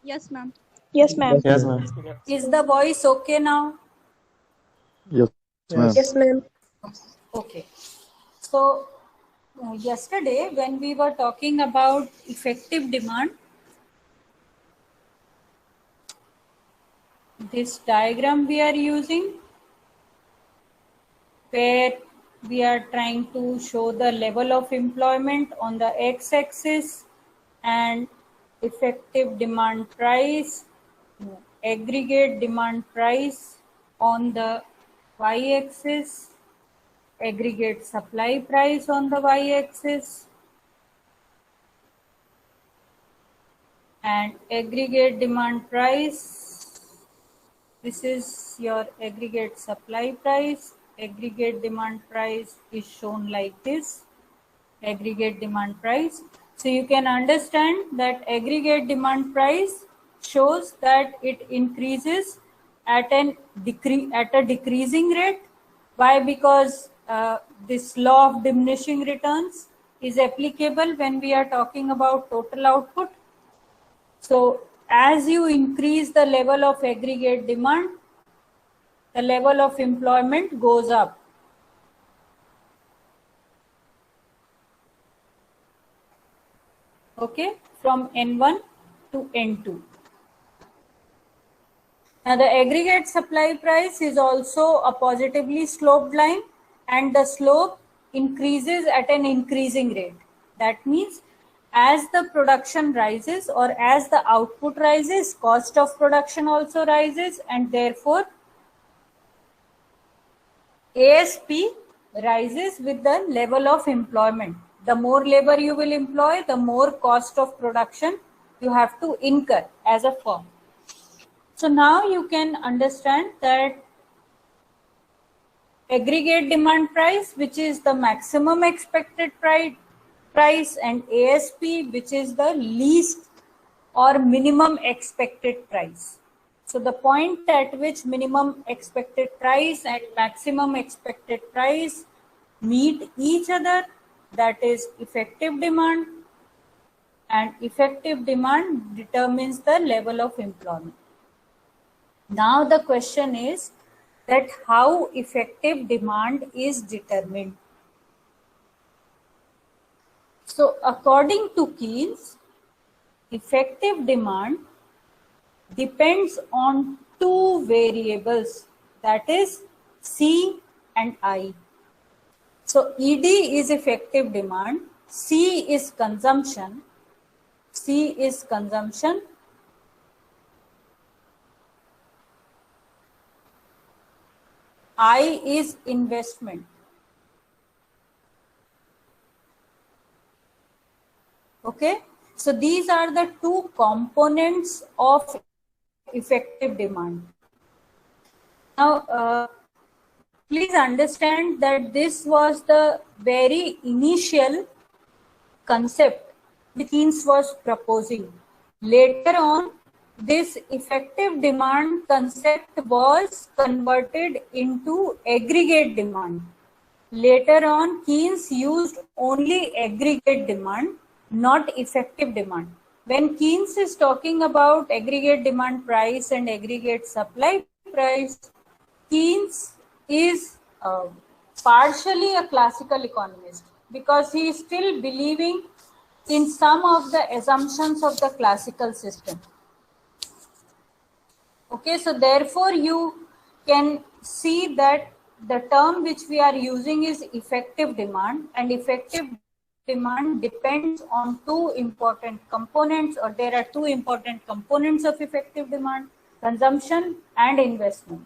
Yes, ma'am. Yes, ma'am. Yes, ma'am. Is the voice okay now? Yes, ma'am. Yes, ma'am. Okay. So yesterday when we were talking about effective demand, this diagram we are using, where we are trying to show the level of employment on the x-axis and effective demand price, aggregate demand price on the y-axis, aggregate supply price on the y-axis, and aggregate demand price. This is your aggregate supply price. Aggregate demand price is shown like this, aggregate demand price. So you can understand that aggregate demand price shows that it increases at a decreasing rate. Why? Because this law of diminishing returns is applicable when we are talking about total output. So as you increase the level of aggregate demand, the level of employment goes up. Okay, from N1 to N2. Now the aggregate supply price is also a positively sloped line, and the slope increases at an increasing rate. That means as the production rises or as the output rises, cost of production also rises, and therefore ASP rises with the level of employment. The more labor you will employ, the more cost of production you have to incur as a firm. So now you can understand that aggregate demand price, which is the maximum expected price, and ASP, which is the least or minimum expected price. So the point at which minimum expected price and maximum expected price meet each other, that is effective demand, and effective demand determines the level of employment. Now the question is that how effective demand is determined. So according to Keynes, effective demand depends on two variables, that is C and I. So ED is effective demand, C is consumption, I is investment. Okay, so these are the two components of effective demand. Now, please understand that this was the very initial concept which Keynes was proposing. Later on, this effective demand concept was converted into aggregate demand. Later on, Keynes used only aggregate demand, not effective demand. When Keynes is talking about aggregate demand price and aggregate supply price, Keynes is partially a classical economist because he is still believing in some of the assumptions of the classical system. Okay, so therefore you can see that the term which we are using is effective demand, and effective demand depends on two important components, or there are two important components of effective demand: consumption and investment.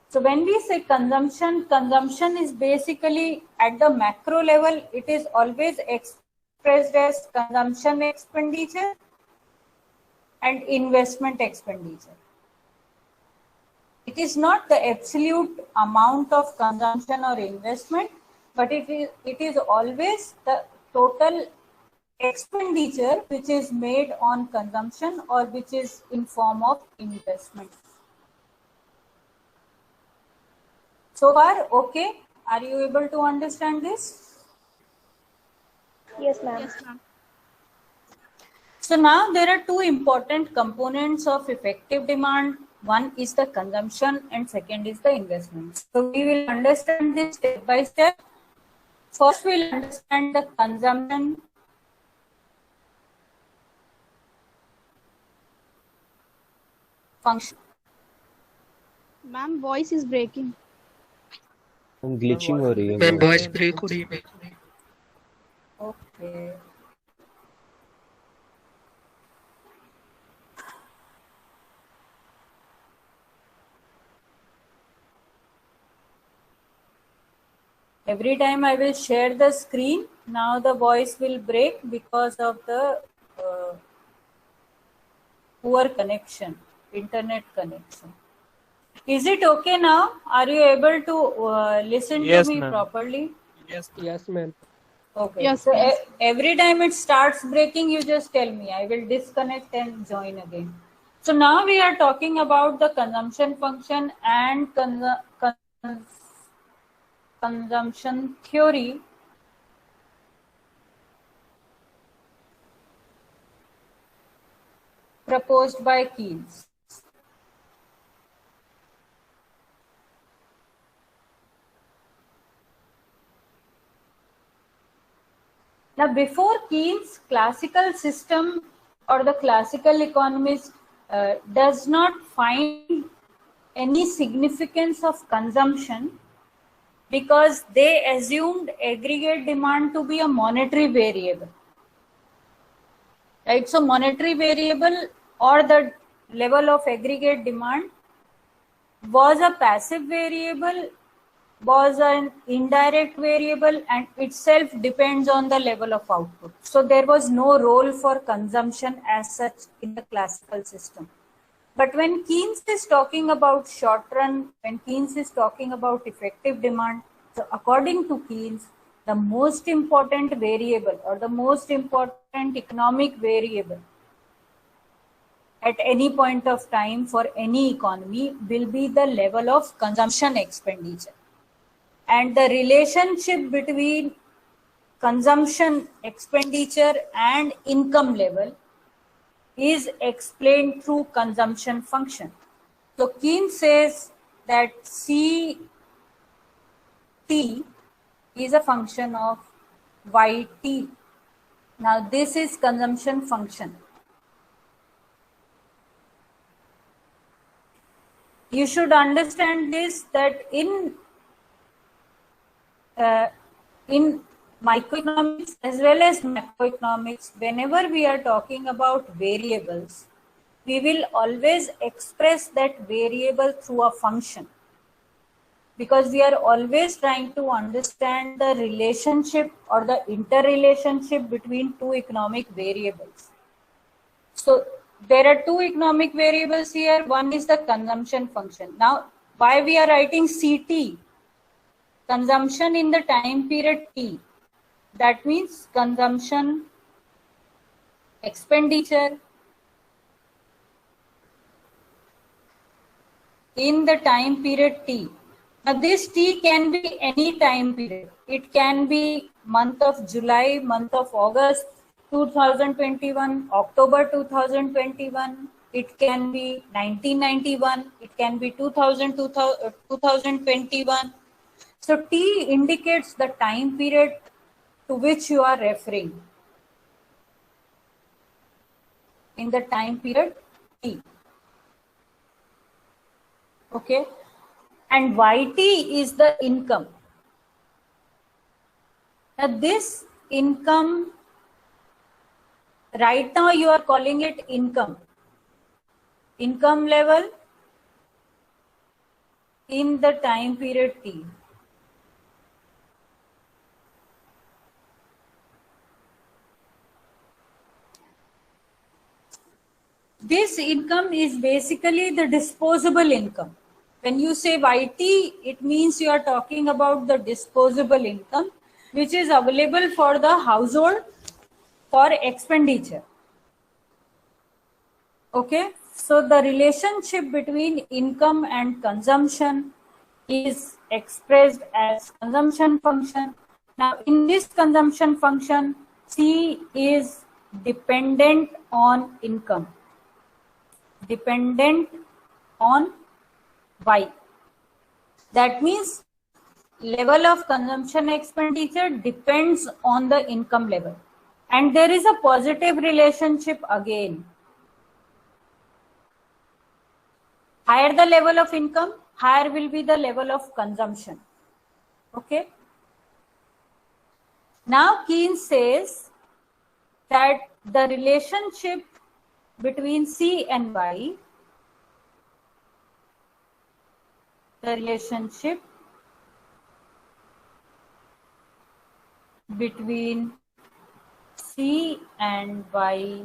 So when we say consumption, consumption is basically at the macro level, it is always expressed as consumption expenditure and investment expenditure. It is not the absolute amount of consumption or investment, but it is always the total expenditure which is made on consumption or which is in form of investment. So far, okay? Are you able to understand this? Yes, ma'am. Yes, ma'am. So now there are two important components of effective demand. One is the consumption and second is the investment. So we will understand this step by step. First, we'll understand the consumption function. Ma'am voice is breaking. Glitching हो रही है ma'am voice break हो रही है. Okay. Every time I will share the screen, now the voice will break because of the poor connection, internet connection. Is it okay now? Are you able to listen Yes, to me ma'am. properly? Yes, ma'am. Okay. Yes, So yes. every time it starts breaking, you just tell me. I will disconnect and join again. So now we are talking about the consumption function and consumption theory. Proposed by Keynes. Now, before Keynes, classical system or the classical economist does not find any significance of consumption because they assumed aggregate demand to be a monetary variable. Right? So, monetary variable or the level of aggregate demand was a passive variable, was an indirect variable, and itself depends on the level of output. So there was no role for consumption as such in the classical system. But when Keynes is talking about short run, when Keynes is talking about effective demand, so according to Keynes, the most important variable or the most important economic variable at any point of time for any economy will be the level of consumption expenditure. And the relationship between consumption expenditure and income level is explained through consumption function. So Keynes says that CT is a function of YT. Now this is consumption function. You should understand this, that in microeconomics as well as macroeconomics, whenever we are talking about variables, we will always express that variable through a function, because we are always trying to understand the relationship or the interrelationship between two economic variables. So there are two economic variables here. One is the consumption function. Now, why we are writing CT? Consumption in the time period T. That means consumption expenditure in the time period T. Now this T can be any time period. It can be month of July, month of August 2021, October 2021. It can be 1991. It can be 2021. So T indicates the time period to which you are referring in the time period T. Okay. And YT is the income. Now this income, right now you are calling it income. Income level in the time period T. This income is basically the disposable income. When you say YT, it means you are talking about the disposable income, which is available for the household for expenditure. Okay, so the relationship between income and consumption is expressed as consumption function. Now, in this consumption function, C is dependent on income, dependent on Y. That means level of consumption expenditure depends on the income level. And there is a positive relationship again. Higher the level of income, higher will be the level of consumption. Okay. Now Keynes says that the relationship between C and Y, the relationship between C and Y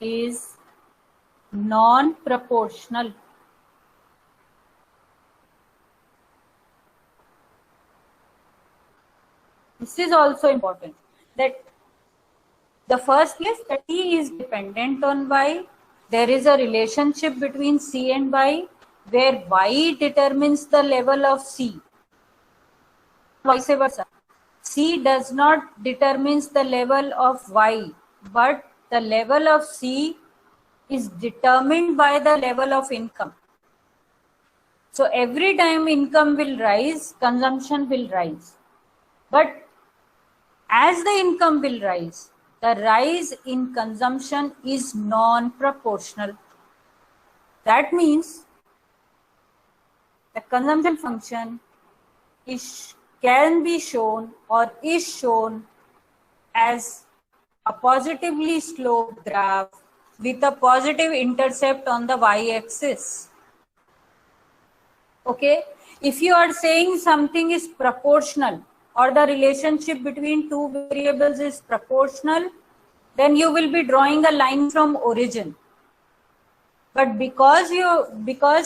is non-proportional. This is also important, that the first place, that T is dependent on Y. There is a relationship between C and Y where Y determines the level of C. Vice versa. C does not determines the level of Y, but the level of C is determined by the level of income. So every time income will rise, consumption will rise. But as the income will rise, the rise in consumption is non-proportional. That means the consumption function can be shown or is shown as a positively sloped graph with a positive intercept on the y-axis. Okay, if you are saying something is proportional or the relationship between two variables is proportional, then you will be drawing a line from origin. But because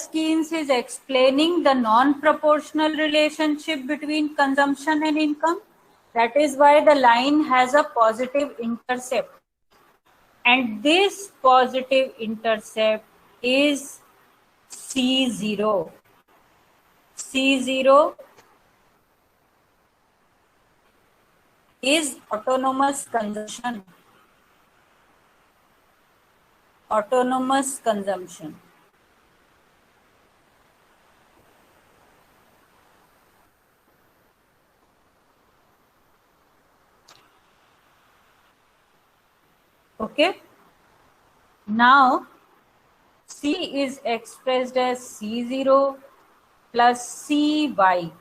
Keynes is explaining the non-proportional relationship between consumption and income, that is why the line has a positive intercept. And this positive intercept is C0. C0 is autonomous consumption. Autonomous consumption. Okay. Now C is expressed as C0 plus CY.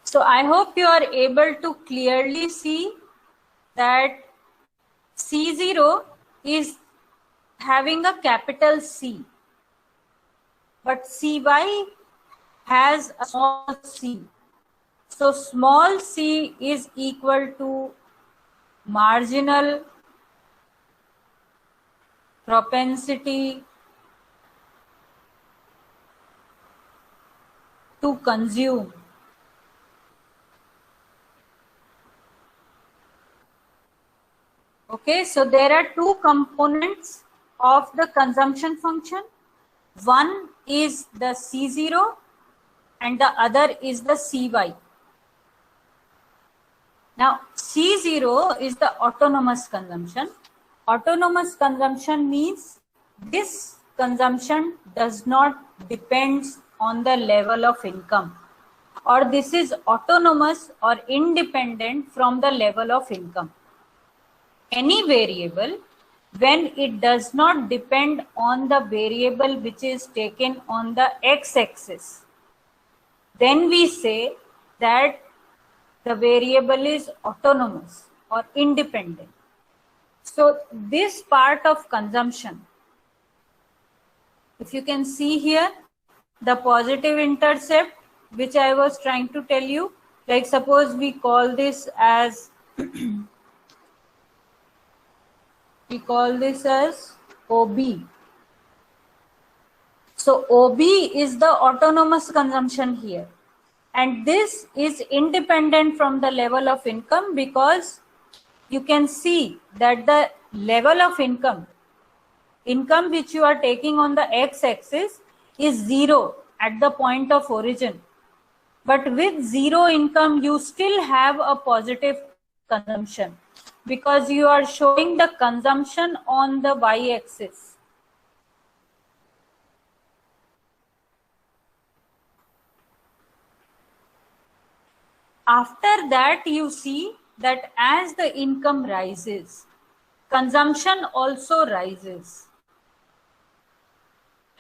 So I hope you are able to clearly see that C0 is having a capital C, but CY has a small c. So small c is equal to marginal propensity to consume. Okay, so there are two components of the consumption function. One is the C0 and the other is the CY. Now, C0 is the autonomous consumption. Autonomous consumption means this consumption does not depend on the level of income, or this is autonomous or independent from the level of income. Any variable, when it does not depend on the variable which is taken on the x-axis, then we say that the variable is autonomous or independent. So this part of consumption, if you can see here, the positive intercept which I was trying to tell you, like suppose we call this as OB. So OB is the autonomous consumption here, and this is independent from the level of income, because you can see that the level of income which you are taking on the x-axis is 0 at the point of origin. But with zero income, you still have a positive consumption. because you are showing the consumption on the y-axis. After that, you see that as the income rises, consumption also rises.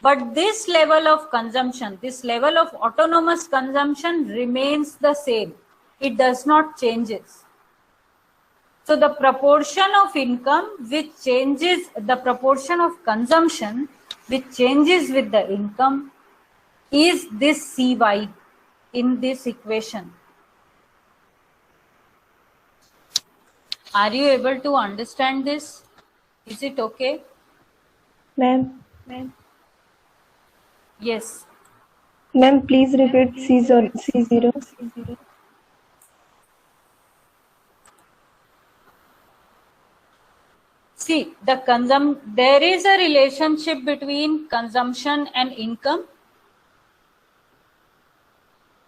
But this level of consumption, this level of autonomous consumption remains the same. It does not changes. So the proportion of income which changes, the proportion of consumption which changes with the income is this Cy in this equation. Are you able to understand this? Is it okay? Ma'am, Yes. ma'am, please repeat C0. See, there is a relationship between consumption and income.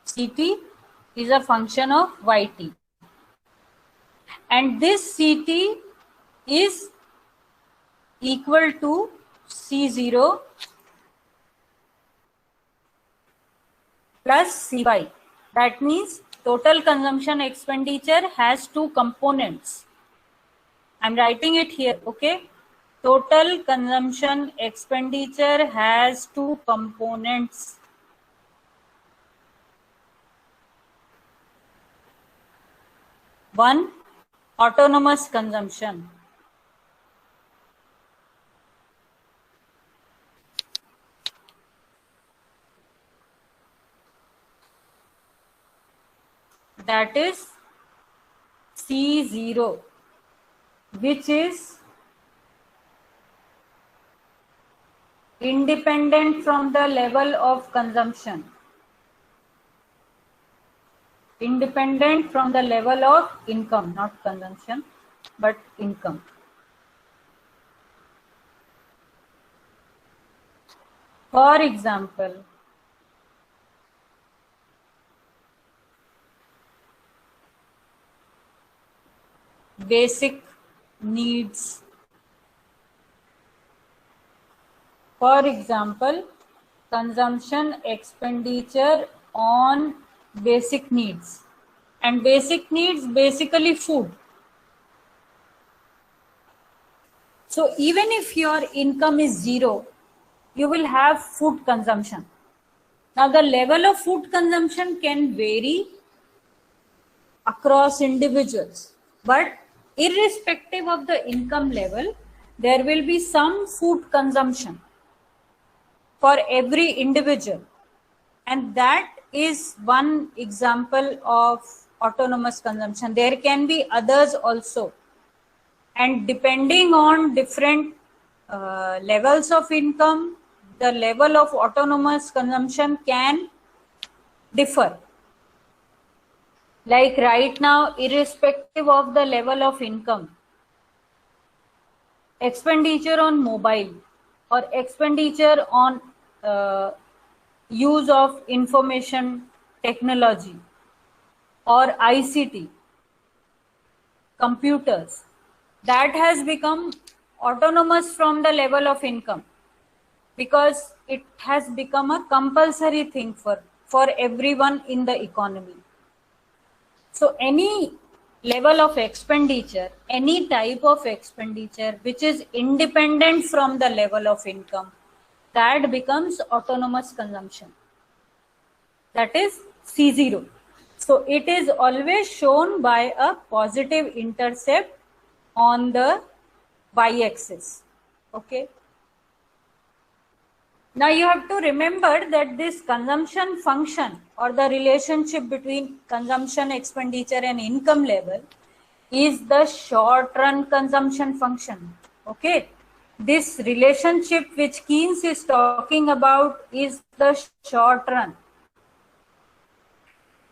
Ct is a function of Yt. And this Ct is equal to C0 plus Cy. That means total consumption expenditure has two components. I'm writing it here, okay? Total consumption expenditure has two components. One, autonomous consumption. That is C0, which is independent from the level of consumption. Independent from the level of income, not consumption, but income. For example, basic needs. For example, consumption expenditure on basic needs. And basic needs basically food. So even if your income is zero, you will have food consumption. Now the level of food consumption can vary across individuals, but irrespective of the income level, there will be some food consumption for every individual. And that is one example of autonomous consumption. There can be others also. And depending on different levels of income, the level of autonomous consumption can differ. Like right now, irrespective of the level of income, expenditure on mobile or expenditure on use of information technology or ICT, computers, that has become autonomous from the level of income because it has become a compulsory thing for everyone in the economy. So any level of expenditure, any type of expenditure which is independent from the level of income, that becomes autonomous consumption. That is C0. So it is always shown by a positive intercept on the y-axis. Okay. Now you have to remember that this consumption function or the relationship between consumption expenditure and income level is the short run consumption function. Okay. This relationship which Keynes is talking about is the short run.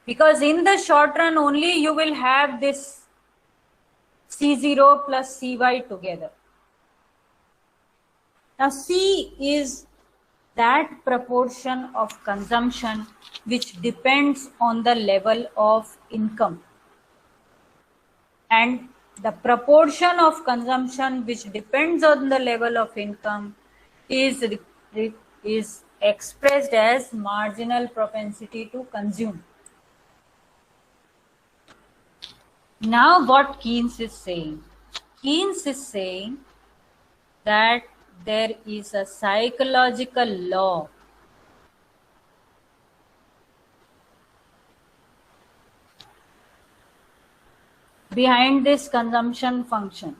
Because in the short run only you will have this C0 plus Cy together. Now C is that proportion of consumption which depends on the level of income. And the proportion of consumption which depends on the level of income is expressed as marginal propensity to consume. Now what Keynes is saying? Keynes is saying that there is a psychological law behind this consumption function.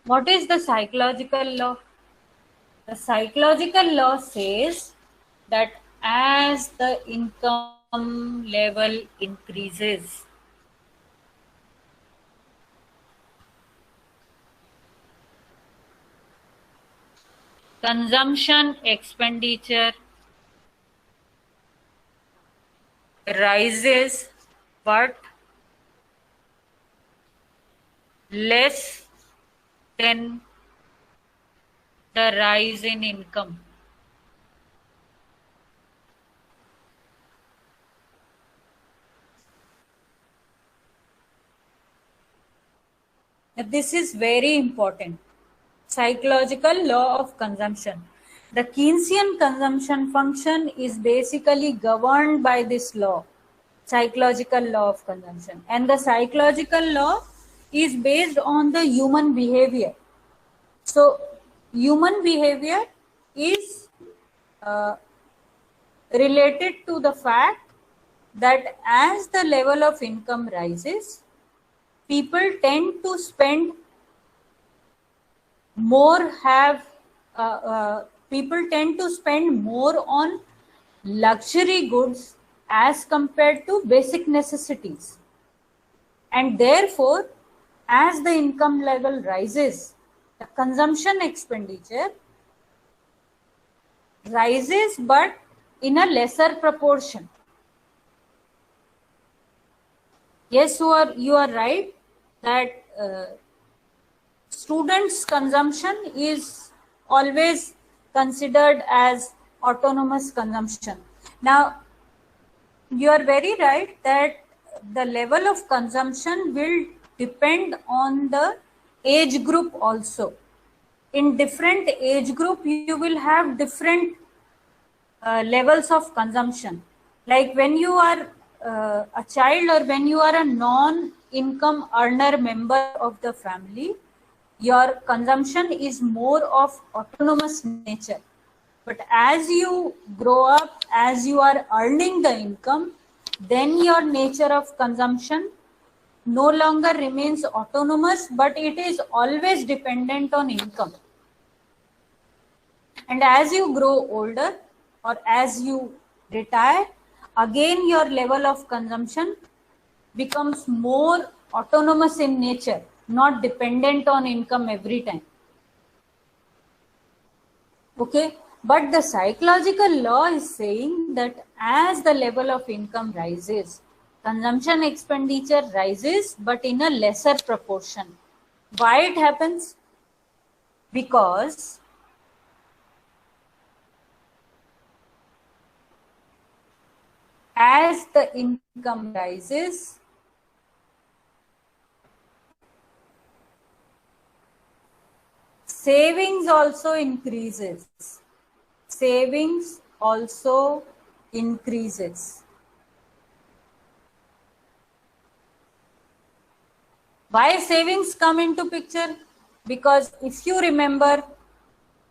What is the psychological law? The psychological law says that as the income level increases, consumption expenditure rises, but less than the rise in income. This is very important. Psychological law of consumption. The Keynesian consumption function is basically governed by this law, psychological law of consumption. And the psychological law is based on the human behavior. So, human behavior is related to the fact that as the level of income rises, people tend to spend more, people tend to spend more on luxury goods as compared to basic necessities. And therefore, as the income level rises, the consumption expenditure rises, but in a lesser proportion. Yes, you are right that students' consumption is always considered as autonomous consumption. Now, you are very right that the level of consumption will depend on the age group also. In different age group, you will have different levels of consumption. Like when you are a child or when you are a non-income earner member of the family, your consumption is more of autonomous nature. But as you grow up, as you are earning the income, then your nature of consumption no longer remains autonomous, but it is always dependent on income. And as you grow older or as you retire, again your level of consumption becomes more autonomous in nature, not dependent on income every time. Okay, but the psychological law is saying that as the level of income rises, consumption expenditure rises, but in a lesser proportion. Why it happens? Because as the income rises, savings also increases. Savings also increases. Why savings come into picture? Because if you remember,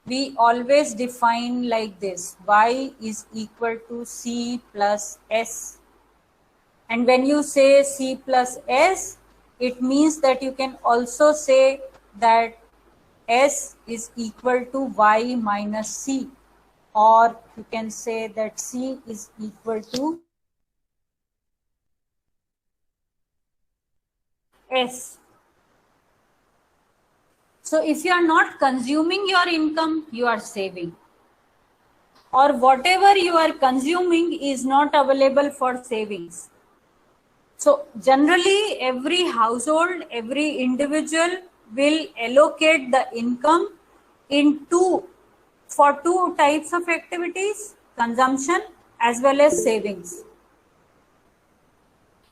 we always define like this: Y is equal to C plus S. And when you say C plus S, it means that you can also say that S is equal to Y minus C. Or you can say that C is equal to S. So if you are not consuming your income, you are saving. Or whatever you are consuming is not available for savings. So generally every household, every individual will allocate the income for two types of activities, consumption as well as savings.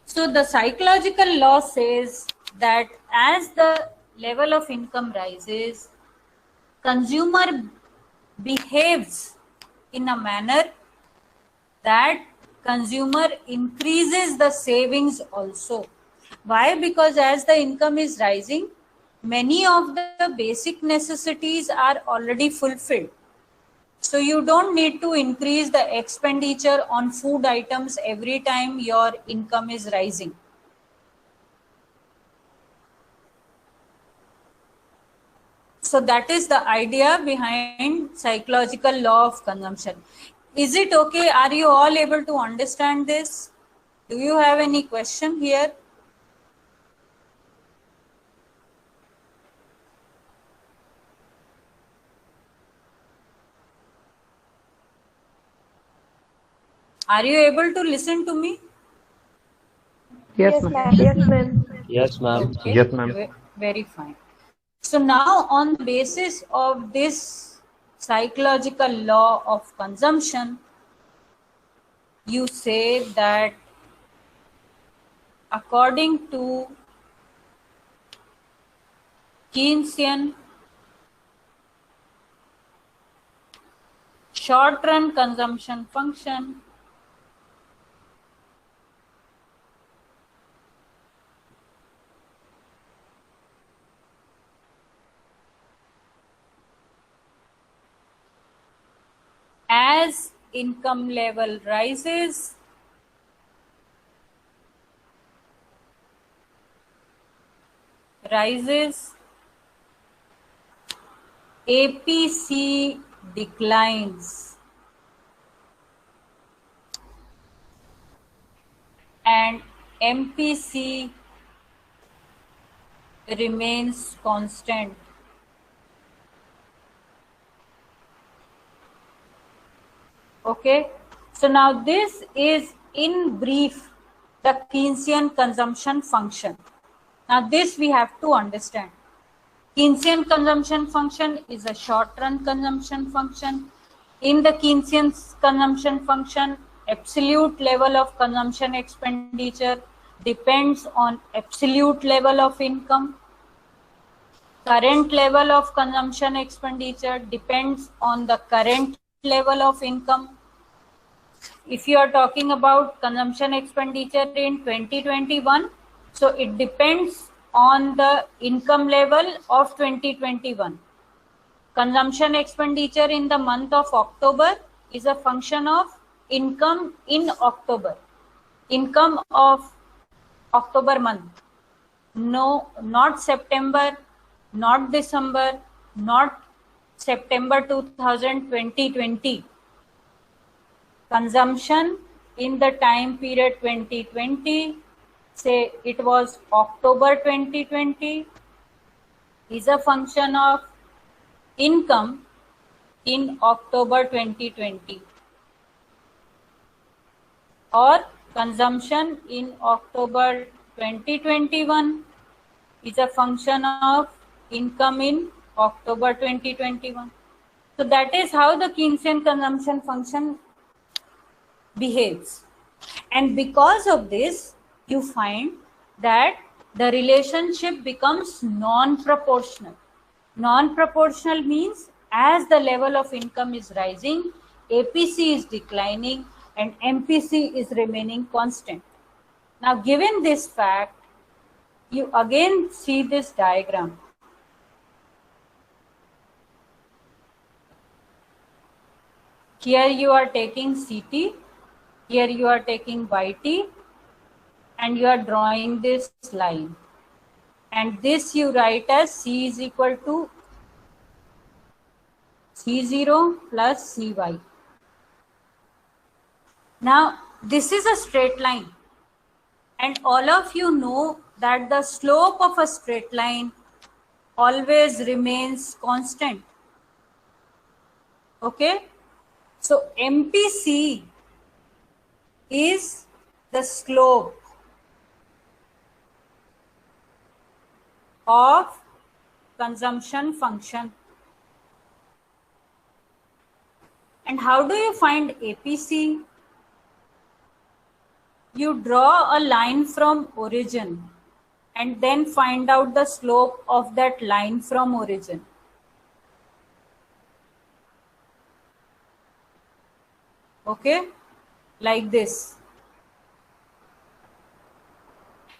So the psychological law says that as the level of income rises, consumer behaves in a manner that consumer increases the savings also. Why? Because as the income is rising, many of the basic necessities are already fulfilled. So you don't need to increase the expenditure on food items every time your income is rising. So that is the idea behind psychological law of consumption. Is it okay? Are you all able to understand this? Do you have any question here? Are you able to listen to me? Yes, ma'am. Yes, ma'am. Yes, ma'am. Okay. Yes, ma'am. Very fine. So now on the basis of this psychological law of consumption, you say that according to Keynesian short-run consumption function, as income level rises, APC declines and MPC remains constant. Okay, so now this is in brief the Keynesian consumption function. Now this we have to understand. Keynesian consumption function is a short-run consumption function. In the Keynesian consumption function, absolute level of consumption expenditure depends on absolute level of income. Current level of consumption expenditure depends on the current level of income. If you are talking about consumption expenditure in 2021, so it depends on the income level of 2021. Consumption expenditure in the month of October is a function of income in October, income of October month. No, not September, not December, not September 2020. Consumption in the time period 2020, say it was October 2020, is a function of income in October 2020, or consumption in October 2021 is a function of income in October 2021. So that is how the Keynesian consumption function behaves. And because of this, you find that the relationship becomes non-proportional. Non-proportional means as the level of income is rising, APC is declining and MPC is remaining constant. Now, given this fact, you again see this diagram. Here you are taking CT, here you are taking YT, and you are drawing this line. And this you write as C is equal to C0 plus CY. Now, this is a straight line. And all of you know that the slope of a straight line always remains constant. Okay? So, MPC is the slope of consumption function. And how do you find APC? You draw a line from origin and then find out the slope of that line from origin. Okay, like this.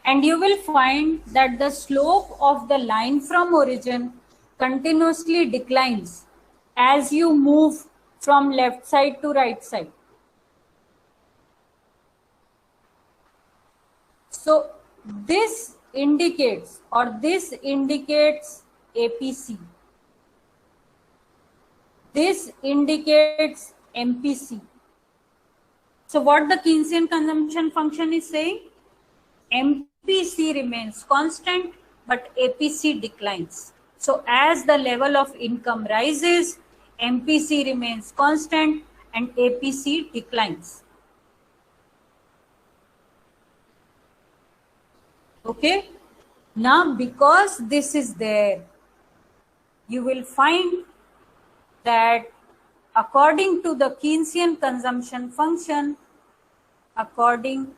And you will find that the slope of the line from origin continuously declines as you move from left side to right side. So this indicates APC. This indicates MPC. So what the Keynesian consumption function is saying? MPC remains constant, but APC declines. So as the level of income rises, MPC remains constant and APC declines. Okay. Now, because this is there, you will find that according to the Keynesian consumption function, according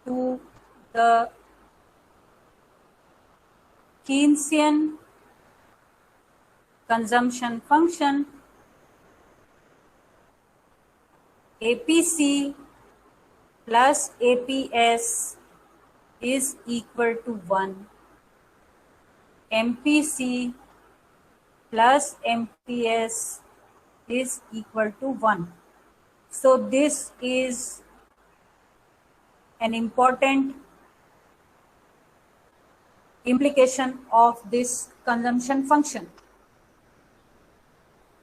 to the Keynesian consumption function, APC plus APS is equal to 1. MPC plus MPS is equal to 1. So this is an important implication of this consumption function.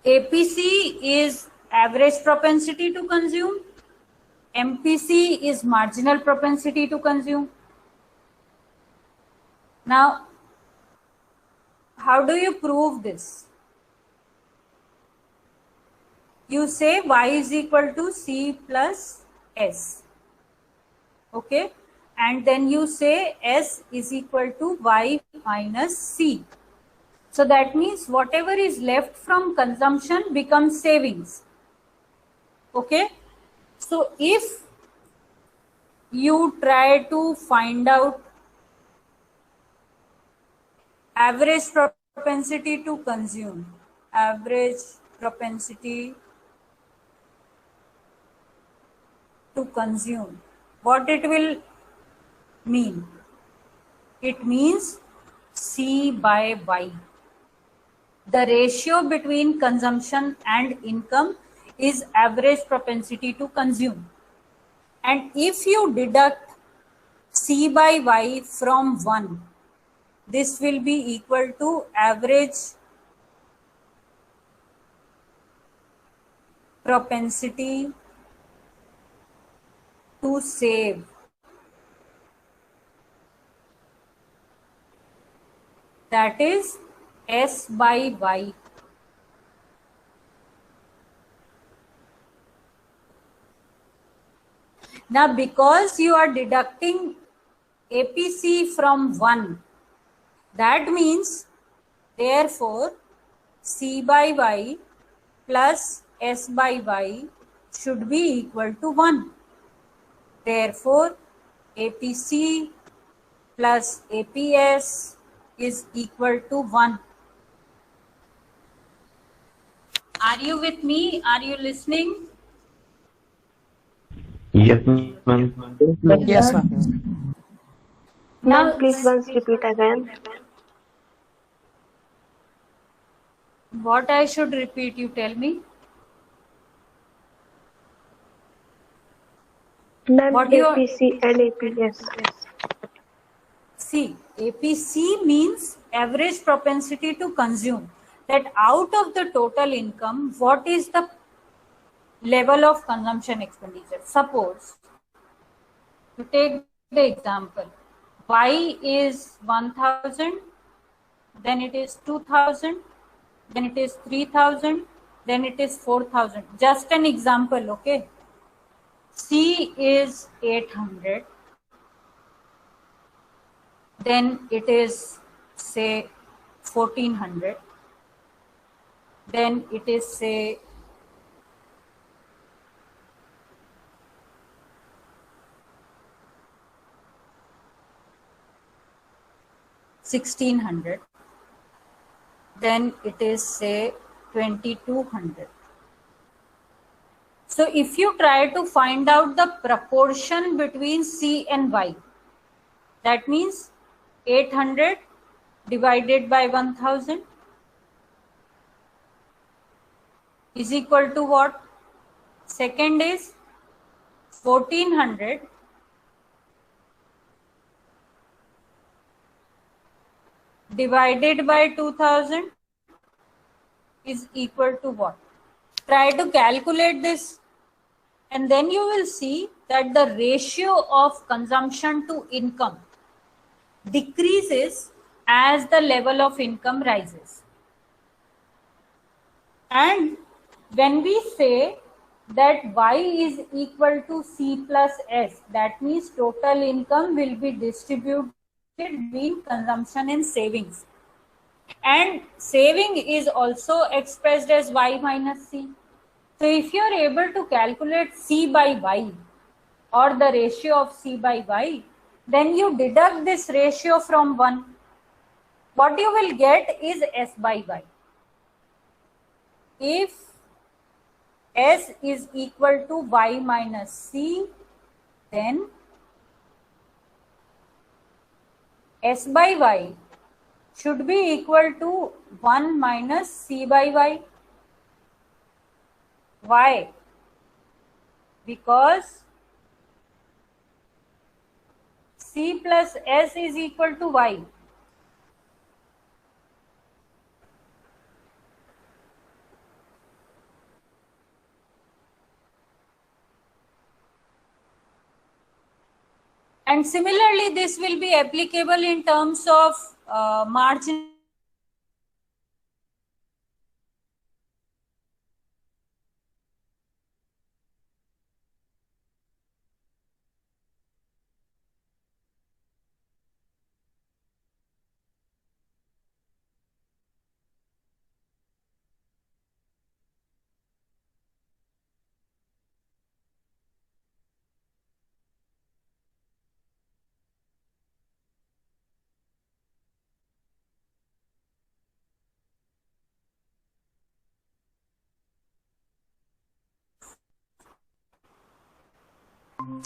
APC is average propensity to consume. MPC is marginal propensity to consume. Now, how do you prove this? You say Y is equal to C plus S. Okay. And then you say S is equal to Y minus C. So that means whatever is left from consumption becomes savings. Okay. So if you try to find out average propensity to consume, what it will mean? It means C by Y. The ratio between consumption and income is average propensity to consume. And if you deduct C by Y from 1, this will be equal to average propensity to save. That is S by Y. Now, because you are deducting APC from 1, that means, therefore, C by Y plus S by Y should be equal to 1. Therefore, APC plus APS is equal to 1. Are you with me? Are you listening? Yes, ma'am. Yes, ma'am. Ma'am, please once repeat again. What I should repeat, you tell me. Ma'am, What you are- APC and APS. See, APC means average propensity to consume. That out of the total income, what is the level of consumption expenditure? Suppose, to take the example, Y is 1000, then it is 2000, then it is 3000, then it is 4000. Just an example, okay? C is 800, then it is say 1400, then it is say 1600. Then it is say 2200. So if you try to find out the proportion between C and Y, that means 800 divided by 1000 is equal to what? Second is 1400 divided by 2000 is equal to what? Try to calculate this, and then you will see that the ratio of consumption to income decreases as the level of income rises. And when we say that Y is equal to C plus S, that means total income will be distributed between consumption and savings. And saving is also expressed as Y minus C. So if you are able to calculate C by Y or the ratio of C by Y, then you deduct this ratio from 1. What you will get is S by Y. If S is equal to Y minus C, then S by Y should be equal to 1 minus C by Y. Why? Because C plus S is equal to Y. And similarly, this will be applicable in terms of margin.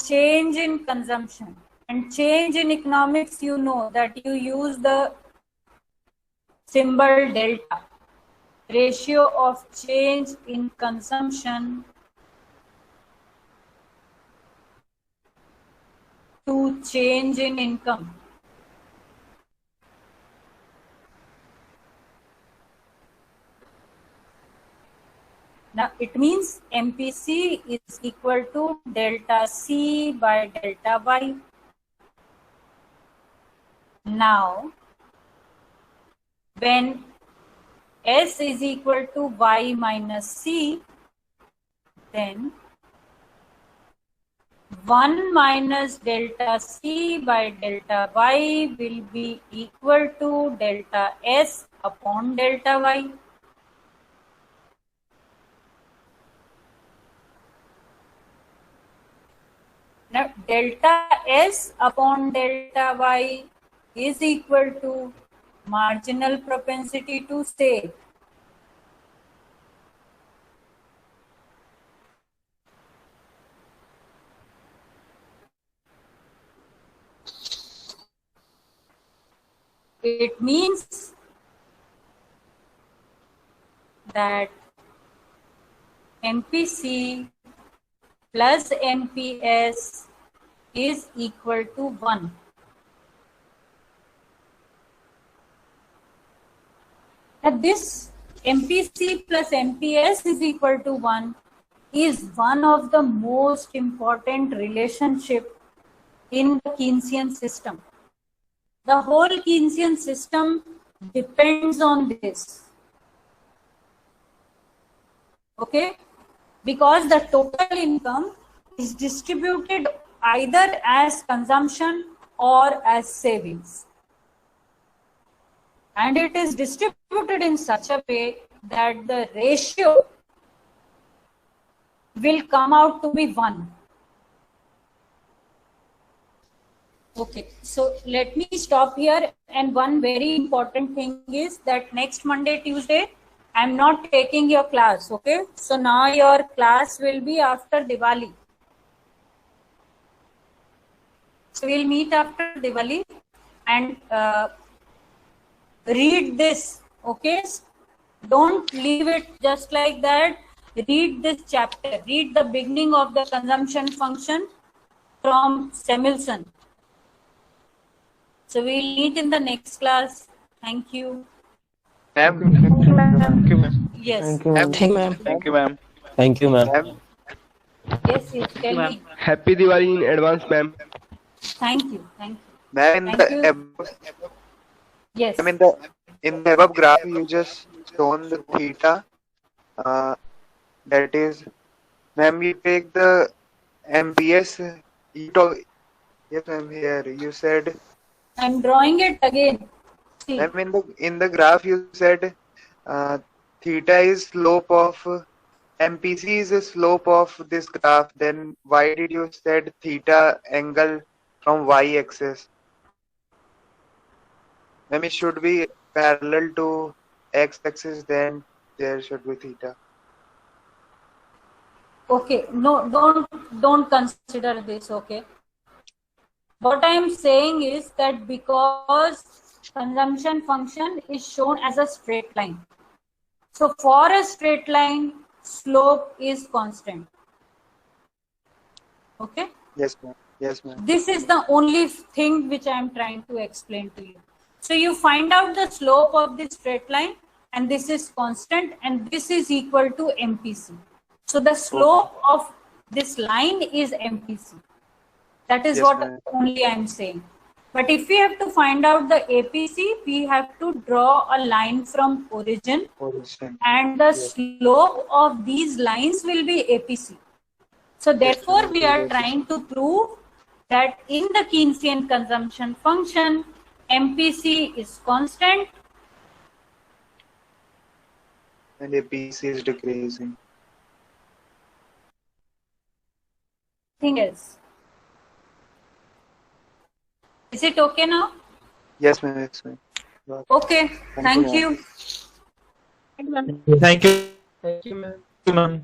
Change in consumption and change in economics, you know that you use the symbol delta, ratio of change in consumption to change in income. Now it means MPC is equal to delta C by delta Y. Now, when S is equal to Y minus C, then 1 minus delta C by delta Y will be equal to delta S upon delta Y. Now, delta S upon delta Y is equal to marginal propensity to save. It means that MPC plus MPS is equal to 1. Now this MPC plus MPS is equal to 1 is one of the most important relationship in the Keynesian system. The whole Keynesian system depends on this. Okay? Because the total income is distributed either as consumption or as savings. And it is distributed in such a way that the ratio will come out to be 1. Okay, so let me stop here. And one very important thing is that next Monday, Tuesday, I'm not taking your class. Okay, so now your class will be after Diwali. So we'll meet after Diwali and read this. Okay, don't leave it just like that. Read this chapter. Read the beginning of the consumption function from Samuelson. So we'll meet in the next class. Thank you. Ma'am, Thank you, ma'am. Yes. Thank you, ma'am. Thank you, ma'am. thank you, ma'am. Thank you, ma'am. Ma'am, Yes, yes. Tell me. Happy Diwali in advance, ma'am. Thank you. Thank you. ma'am, Thank you. Yes. in the above graph you just shown the theta. That is, ma'am, you take the MPS. You talk. Yes, ma'am. Here you said. I'm drawing it again. See. Ma'am, in the graph you said theta is slope of MPC is the slope of this graph. Then why did you said theta angle from y-axis? Ma'am, it should be parallel to x-axis. Then there should be theta. Okay. No, don't consider this. Okay. What I am saying is that because consumption function is shown as a straight line. So for a straight line, slope is constant. Okay. Yes, ma'am. Yes, ma'am. This is the only thing which I am trying to explain to you. So you find out the slope of this straight line, and this is constant, and this is equal to MPC. So the slope of this line is MPC. That is Yes, what ma'am. only I am saying. But if we have to find out the APC, we have to draw a line from origin, and the slope of these lines will be APC. So therefore, we are trying to prove that in the Keynesian consumption function, MPC is constant. And APC is decreasing. Thing else. Is it okay now? Yes, ma'am. Yes, ma'am. Okay. Thank you. Thank you. Thank you, ma'am.